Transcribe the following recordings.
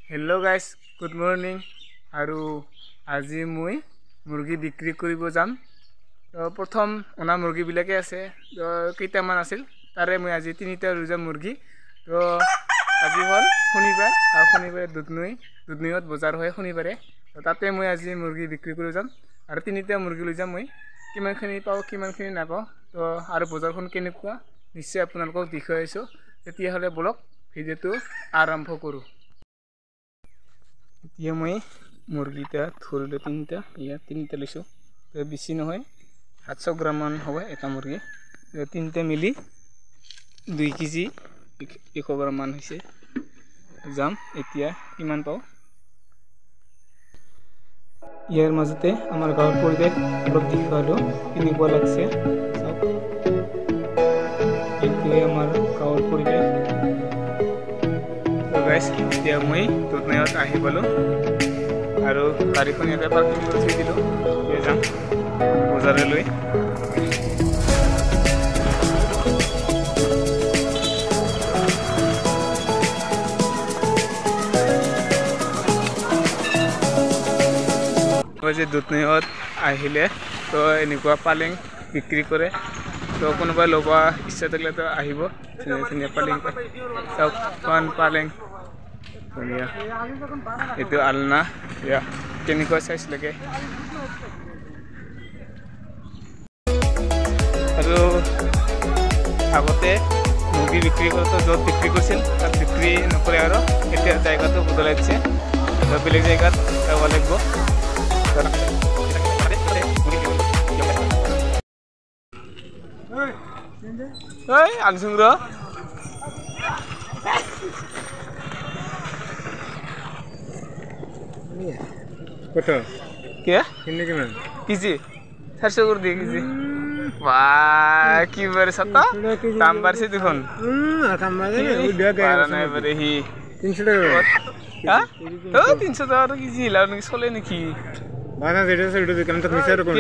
Hello guys good morning और आज मैं मुर्गी बिक्री কৰিব যাম तो प्रथम ओना मुर्गी बिलाके आसे तो केटामान आसिल तारे मैं आज 3टा रुजा मुर्गी तो आज हल शनिबार और शनिबारे दुधनৈত बजार है शनिबारे तो ताते मैं आज मुर्गी बिक्री কৰিব যাম और 3टा मुर्गी লৈ যাম मैं किमानखिनि पाओ किमानखिनि नापाओ तो और बजारखन केनेकुवा निश्चय आपनालोকক देखुৱাই आছো তেতিয়া হলে বলক ভিডিওটো आरम्भ करूँ। ये मैं मुर्गीटा धरल 3टा या 3टा लैसो तो बेसि नहय 700 ग्राम मान हबे एटा मुर्गी 3टा मिली 2 केजी 100 ग्राम मान होइसे जाम एतिया किमान पाओ यार मजते आमार गाँवर परिवेश अलप देखुवालो केनेकुवा लागसे सब एतुए आमार गाँवर परिवेश तो गाइस এতিয়া মই দুধনৈত আহি পালো আৰু গাড়ীখন ইয়াতে পাৰ্কিং কৰি থৈ দিলো এই যাম বজাৰলৈ যে দুধনৈত আহিলে তো এনেকুৱা পালেং বিক্ৰী কৰে তো কোনোবাই ল'ব ইচ্ছা থাকিলে তো আহিব ধুনীয়া পালেং চাওক পালেং ধুনীয়া এইটো আলনা ইয়া কেনেকুৱা সাইজ লাগে আৰু আগতে মুৰ্গী বিক্ৰী কৰোঁতে য'ত বিক্ৰী কৰিছিল তাত বিক্ৰী নকৰে আৰু এতিয়া জায়গাটো বদলাই দিছে বেলেগ জায়গাত যাব লাগিব Oi, langsung bro. Betul. Kya? Ini gimana? Kisi. 400 कर दिए किसी। वाह, किबर सत्ता? tambah sih tuh kan? tambah deh. Udah kayak. Parah nih berehi. 300 টাকা। Hah? Oh, 300 টাকা किसी lalu nih soalnya nih ki. Mana sih itu kan tak misal kok.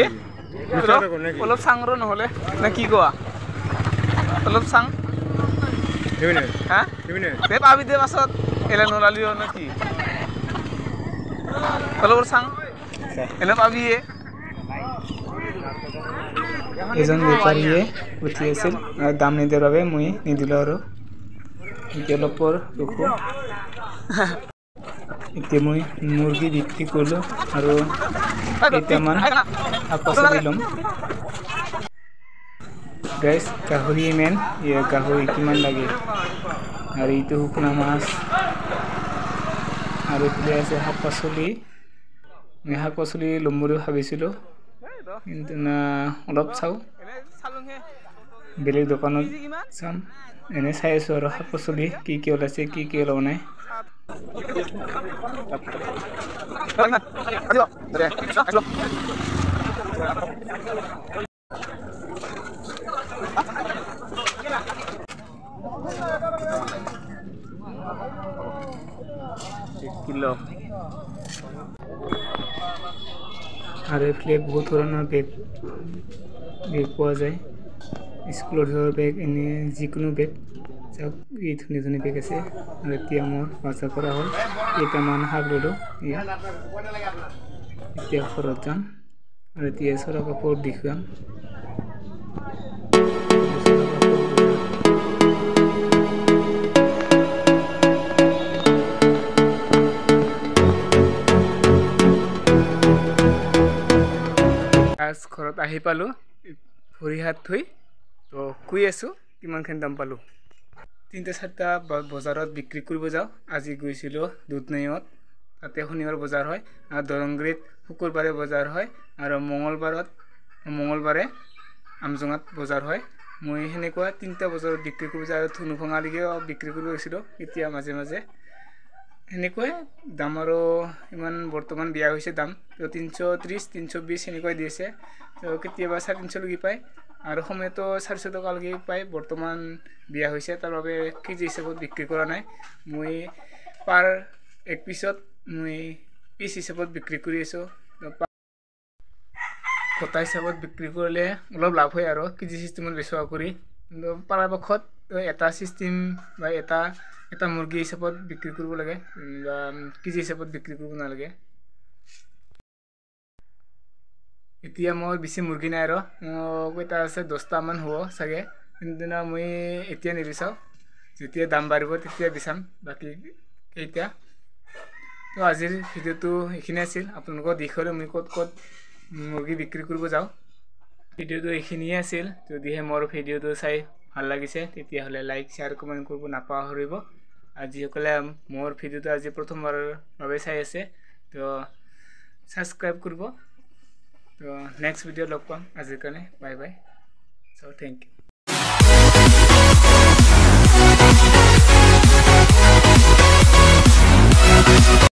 অলপ সাংৰ নহলে না কি কোৱা অলপ সাং দিবিনে হা দিবিনে দে পাবি দে পাছত এলা নলালিও না কি অলপ সাং এনে পাবি এজন বেপাৰীয়ে উঠি আছিল দাম নিদিয়াৰ বাবে মই নিদিলো আৰু অলপৰ দুখো এতিয়া মই মুৰ্গী বিক্ৰী কৰিলোঁ আৰু কেইটামান শাক-পাচলি ল'ম গাইছ গাহৰি মেন গাহৰি কিমান লাগে আৰু এইটো শুকনা মাছ আৰু এইফালে আছে শাক-পাচলি মই শাক-পাচলি ল'ম বুলি ভাবিছিলোঁ কিন্তু না অলপ চাওঁ বেলেগ দোকানত চাম এনে চাই আছোঁ আৰু শাক-পাচলি কি কি ওলাইছে কি কি ওলোৱা নাই किलो और ये बहुत धৰণৰ बेग পোৱা যায় স্কুলৰ বেগ এনে যিকোনো বেগ চাওক এই ধুনীয়া ধুনীয়া বেগ আছে আৰু এতিয়া মোৰ বজাৰ কৰা হ'ল কেইটামান শাক ল'লোঁ এতিয়া ঘৰত যাম আৰু এতিয়া চৰা কাপোৰ দেখুৱাম आज घरत आহি পালো ভৰি হাত ধুই তো শুই আছো কিমানখান দাম পালো 3-4টা বজাৰত বিক্ৰী কৰিব যাও আজি গৈছিলো দুধনৈত তাতে শনিবাৰ বজাৰ হয় আৰু দৰংগিত শুকুৰবাৰে বজাৰ হয় আৰু মঙ্গলবাৰে আমজঙাত বজাৰ হয় মই হেনেকুৱা 3টা বজাৰত বিক্ৰী কৰিব যাও আৰু ধুনুভঙালিকে বিক্ৰী কৰিব গৈছিলো এতিয়া মাজে মাজে হেনেকৈ দাম আৰু ইমান বৰ্তমান বিয়া হৈছে দাম তো 330 320 হেনেকৈ দিছে তো কেতিয়াবা 350 লাগি পায় আৰু সময়তো 400 টকা লাগি পায় বৰ্তমান বিয়া হৈছে তাৰ বাবে কেজি হিচাপত বিক্ৰী কৰা নাই মই পাৰ এক পিছত মই পিস হিচাপত বিক্ৰী কৰি আছো কটা হিচাপত বিক্ৰী কৰিলে অলপ লাভ হয় আৰু কেজি সিস্টেমত বেচা কৰি পাৰাপক্ষত এটা সিস্টেম বা এটা এটা মুৰ্গী হিচাপত বিক্ৰী কৰিব লাগে বা কেজি হিচাপত বিক্ৰী কৰিব নালাগে এতিয়া মোৰ বেছি মুৰ্গী নাই আৰু কেইটা আছে 10টামান হ'ব চাগে কিন্তু মই এতিয়া নিবিচাৰোঁ যেতিয়া দাম বাঢ়িব তেতিয়া বিচাম বাকী কেইটা তো আজিৰ ভিডিঅ'টো এইখিনি আছিল আপোনালোকক দেখুৱালোঁ মই ক'ত ক'ত মুৰ্গী বিক্ৰী কৰিব যাওঁ ভিডিঅ'টো এইখিনিয়ে আছিল যদিহে মোৰ ভিডিঅ'টো চাই ভাল লাগিছে তেতিয়াহ'লে লাইক শ্বেয়াৰ কমেণ্ট কৰিব নাপাহৰিব আৰু যিসকলে মোৰ ভিডিঅ'টো আজি প্ৰথমবাৰৰ বাবে চাই আছে তো ছাবস্ক্ৰাইব কৰিব তো নেক্সট ভিডিঅ' লগ পাম আজিৰ কাৰণে বাই বাই চ' থেংক ইউ